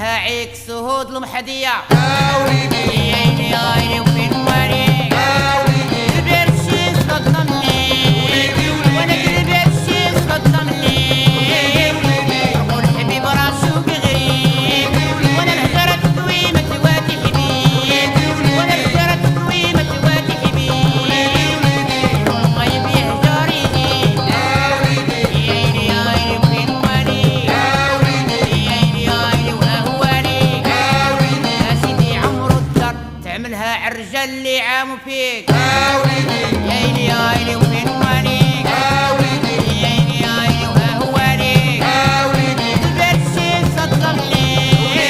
تعملها عيك سهود المحدية يا وليدي يا عيني يا عيني وفين مواليك يا وليدي كبير الشيخ صدمني وليدي وانا وليدي كبير الشيخ صدمني قول حبيب راسو بغريب وانا الهجرة تكوي ما تواتي حبيب وانا الهجرة تكوي ما تواتي حبيب ما يبي هجار يجيب يا وليدي يا عيني يا عيني وفين مواليك يا وليدي يا عيني يا عيني وهواليك يا وليدي يا سيدي عمرو الدر تعملها عالرجال اللي عاموا فيك يا وليدي يا عيني يا عيني وفين مواليك